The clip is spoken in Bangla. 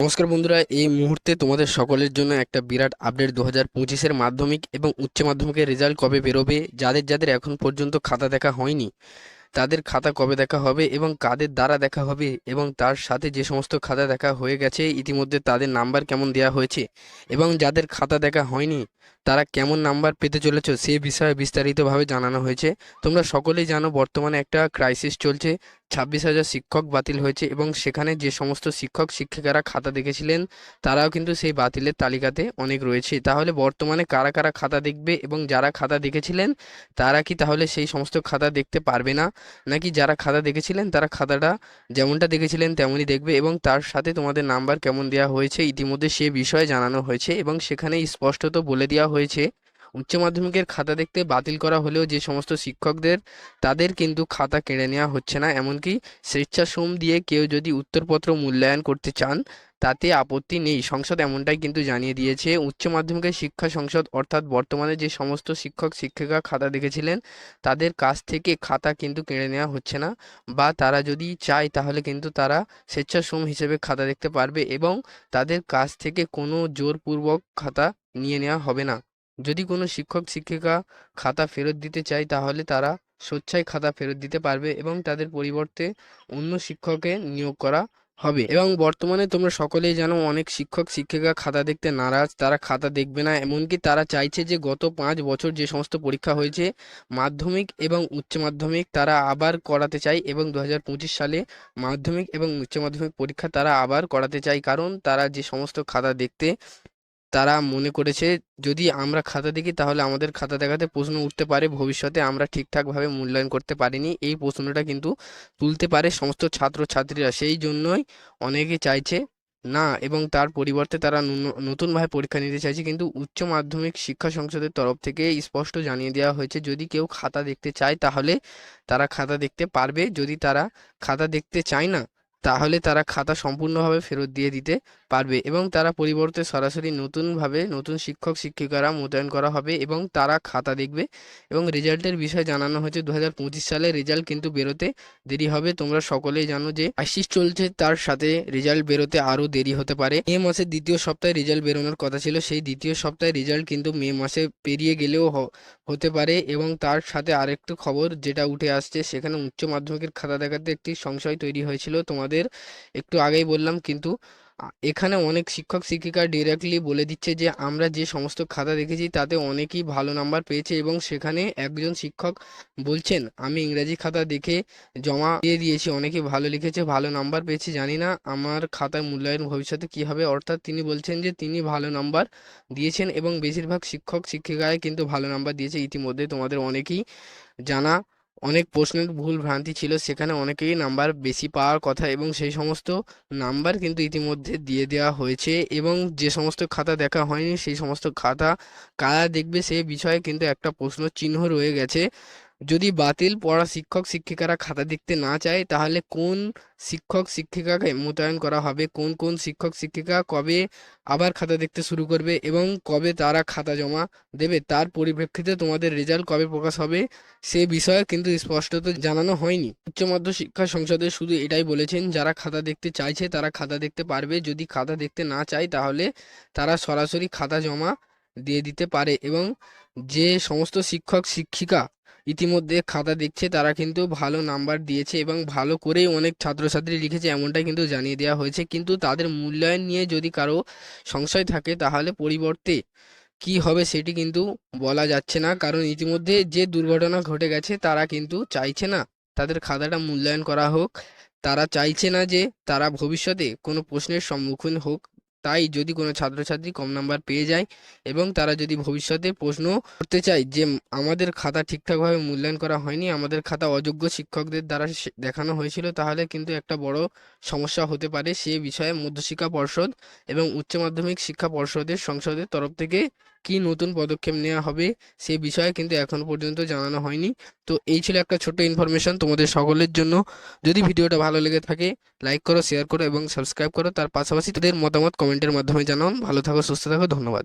নমস্কার বন্ধুরা, এই মুহূর্তে তোমাদের সকলের জন্য একটা বিরাট আপডেট। 2025-এর মাধ্যমিক এবং উচ্চ মাধ্যমিকের রেজাল্ট কবে বেরোবে, যাদের যাদের এখন পর্যন্ত খাতা দেখা হয়নি তাদের খাতা কবে দেখা হবে এবং কাদের দ্বারা দেখা হবে, এবং তার সাথে যে সমস্ত খাতা দেখা হয়ে গেছে ইতিমধ্যে তাদের নাম্বার কেমন দেওয়া হয়েছে, এবং যাদের খাতা দেখা হয়নি তারা কেমন নাম্বার পেতে চলেছে সে বিষয়ে বিস্তারিতভাবে জানানো হয়েছে। তোমরা সকলেই জানো বর্তমানে একটা ক্রাইসিস চলছে। 26,000 শিক্ষক বাতিল হয়েছে এবং সেখানে যে সমস্ত শিক্ষক শিক্ষিকারা খাতা দেখেছিলেন তারাও কিন্তু সেই বাতিলের তালিকাতে অনেক রয়েছে। তাহলে বর্তমানে কারা কারা খাতা দেখবে এবং যারা খাতা দেখেছিলেন তারা কি তাহলে সেই সমস্ত খাতা দেখতে পারবে না, নাকি যারা খাতা দেখেছিলেন তারা খাতাটা যেমনটা দেখেছিলেন তেমনই দেখবে, এবং তার সাথে তোমাদের নাম্বার কেমন দেওয়া হয়েছে ইতিমধ্যে সে বিষয়ে জানানো হয়েছে। এবং সেখানে স্পষ্টত বলে দেওয়া হয়েছে উচ্চ মাধ্যমিকের খাতা দেখতে বাতিল করা হলেও যে সমস্ত শিক্ষকদের তাদের কিন্তু খাতা কেড়ে নেওয়া হচ্ছে না। এমনকি স্বেচ্ছাশ্রম দিয়ে কেউ যদি উত্তরপত্র মূল্যায়ন করতে চান তাতে আপত্তি নেই। সংসদ এমনটাই কিন্তু জানিয়ে দিয়েছে। উচ্চ মাধ্যমিকের শিক্ষা সংসদ অর্থাৎ বর্তমানে যে সমস্ত শিক্ষক শিক্ষিকা খাতা দেখেছিলেন তাদের কাছ থেকে খাতা কিন্তু কেড়ে নেওয়া হচ্ছে না, বা তারা যদি চায় তাহলে কিন্তু তারা স্বেচ্ছাশ্রম হিসেবে খাতা দেখতে পারবে এবং তাদের কাছ থেকে কোনো জোরপূর্বক খাতা নিয়ে নেওয়া হবে না। যদি কোনো শিক্ষক শিক্ষিকা খাতা ফেরত দিতে চায় তাহলে তারা স্বেচ্ছায় খাতা ফেরত দিতে পারবে এবং তাদের পরিবর্তে অন্য শিক্ষকের নিয়োগ করা হবে। এবং বর্তমানে তোমরা সকলেই জানো অনেক শিক্ষক শিক্ষিকা খাতা দেখতে নারাজ, তারা খাতা দেখবে না। এমনকি তারা চাইছে যে গত 5 বছর যে সমস্ত পরীক্ষা হয়েছে মাধ্যমিক এবং উচ্চ মাধ্যমিক তারা আবার করাতে চায়, এবং 2025 সালে মাধ্যমিক এবং উচ্চ মাধ্যমিক পরীক্ষা তারা আবার করাতে চায়। কারণ তারা যে সমস্ত খাতা দেখতে তারা মনে করেছে যদি আমরা খাতা দেখি তাহলে আমাদের খাতা দেখাতে প্রশ্ন উঠতে পারে, ভবিষ্যতে আমরা ঠিকঠাকভাবে মূল্যায়ন করতে পারিনি এই প্রশ্নটা কিন্তু তুলতে পারে সমস্ত ছাত্র ছাত্রীরা। সেই জন্যই অনেকে চাইছে না, এবং তার পরিবর্তে তারা নতুনভাবে পরীক্ষা নিতে চাইছে। কিন্তু উচ্চ মাধ্যমিক শিক্ষা সংসদের তরফ থেকে স্পষ্ট জানিয়ে দেওয়া হয়েছে যদি কেউ খাতা দেখতে চায় তাহলে তারা খাতা দেখতে পারবে, যদি তারা খাতা দেখতে চায় না তাহলে তারা খাতা সম্পূর্ণভাবে ফেরত দিয়ে দিতে পারবে, এবং তারা পরিবর্তে সরাসরি নতুনভাবে নতুন শিক্ষক শিক্ষিকারা মোতায়েন করা হবে এবং তারা খাতা দেখবে। এবং রেজাল্টের বিষয়ে জানানো হয়েছে 2025 সালে রেজাল্ট কিন্তু বেরোতে দেরি হবে। তোমরা সকলেই জানো যে আইসিস চলছে, তার সাথে রেজাল্ট বেরোতে আরও দেরি হতে পারে। মে মাসের দ্বিতীয় সপ্তাহে রেজাল্ট বেরোনোর কথা ছিল, সেই দ্বিতীয় সপ্তাহে রেজাল্ট কিন্তু মে মাসে পেরিয়ে গেলেও হতে পারে। এবং তার সাথে আরেকটু খবর যেটা উঠে আসছে, সেখানে উচ্চ মাধ্যমিকের খাতা দেখাতে একটি সংশয় তৈরি হয়েছিল, তোমাদের একটু আগেই বললাম। কিন্তু এখানে অনেক শিক্ষক শিক্ষিকা ডিরেক্টলি বলে দিচ্ছে যে আমরা যে সমস্ত খাতা দেখেছি তাতে অনেকেই ভালো নাম্বার পেয়েছে, এবং সেখানে একজন শিক্ষক বলছেন আমি ইংরাজি খাতা দেখে জমা দিয়ে দিয়েছি, অনেকে ভালো লিখেছে ভালো নাম্বার পেয়েছে, জানি না আমার খাতার মূল্যায়ন ভবিষ্যতে কি হবে। অর্থাৎ তিনি বলছেন যে তিনি ভালো নাম্বার দিয়েছেন এবং বেশিরভাগ শিক্ষক শিক্ষিকায় কিন্তু ভালো নাম্বার দিয়েছে। ইতিমধ্যে তোমাদের অনেকেই জানা অনেক প্রশ্নের ভুল ভ্রান্তি ছিল, সেখানে অনেকেই নাম্বার বেশি পাওয়ার কথা এবং সেই সমস্ত নাম্বার কিন্তু ইতিমধ্যে দিয়ে দেওয়া হয়েছে। এবং যে সমস্ত খাতা দেখা হয়নি সেই সমস্ত খাতা কারা দেখবে সে বিষয়ে কিন্তু একটা প্রশ্ন চিহ্ন রয়ে গেছে। যদি বাতিল পড়া শিক্ষক শিক্ষিকারা খাতা দেখতে না চায় তাহলে কোন শিক্ষক শিক্ষিকাকে মোতায়েন করা হবে, কোন কোন শিক্ষক শিক্ষিকা কবে আবার খাতা দেখতে শুরু করবে এবং কবে তারা খাতা জমা দেবে, তার পরিপ্রেক্ষিতে তোমাদের রেজাল্ট কবে প্রকাশ হবে সে বিষয়ে কিন্তু স্পষ্টত জানানো হয়নি। উচ্চ মাধ্যমিক শিক্ষা সংসদে শুধু এটাই বলেছেন যারা খাতা দেখতে চাইছে তারা খাতা দেখতে পারবে, যদি খাতা দেখতে না চায় তাহলে তারা সরাসরি খাতা জমা দিয়ে দিতে পারে। এবং যে সমস্ত শিক্ষক শিক্ষিকা ইতিমধ্যে খাতা দেখছে তারা কিন্তু ভালো নাম্বার দিয়েছে এবং ভালো করেই অনেক ছাত্রছাত্রী লিখেছে এমনটাই কিন্তু জানিয়ে দেওয়া হয়েছে। কিন্তু তাদের মূল্যায়ন নিয়ে যদি কারো সংশয় থাকে তাহলে পরিবর্তে কি হবে সেটি কিন্তু বলা যাচ্ছে না, কারণ ইতিমধ্যে যে দুর্ঘটনা ঘটে গেছে তারা কিন্তু চাইছে না তাদের খাতাটা মূল্যায়ন করা হোক, তারা চাইছে না যে তারা ভবিষ্যতে কোনো প্রশ্নের সম্মুখীন হোক। তাই যদি কোনো ছাত্রছাত্রী কম নাম্বার পেয়ে যায় এবং তারা যদি ভবিষ্যতে প্রশ্ন করতে চায় যে আমাদের খাতা ঠিকঠাকভাবে মূল্যায়ন করা হয়নি, আমাদের খাতা অযোগ্য শিক্ষকদের দ্বারা দেখানো হয়েছিল, তাহলে কিন্তু একটা বড় সমস্যা হতে পারে। সে বিষয়ে মধ্যশিক্ষা পর্ষদ এবং উচ্চ মাধ্যমিক শিক্ষা পর্ষদের সংসদের তরফ থেকে কি নতুন পদক্ষেপ নেওয়া হবে সে বিষয়ে কিন্তু এখন পর্যন্ত জানানো হয়নি। তো এই ছিল একটা ছোট্ট ইনফরমেশন তোমাদের সকলের জন্য। যদি ভিডিওটা ভালো লেগে থাকে লাইক করো, শেয়ার করো এবং সাবস্ক্রাইব করো। তার পাশাপাশি তাদের মতামত কমেন্টের মাধ্যমে জানান। ভালো থাকো, সুস্থ থাকো, ধন্যবাদ।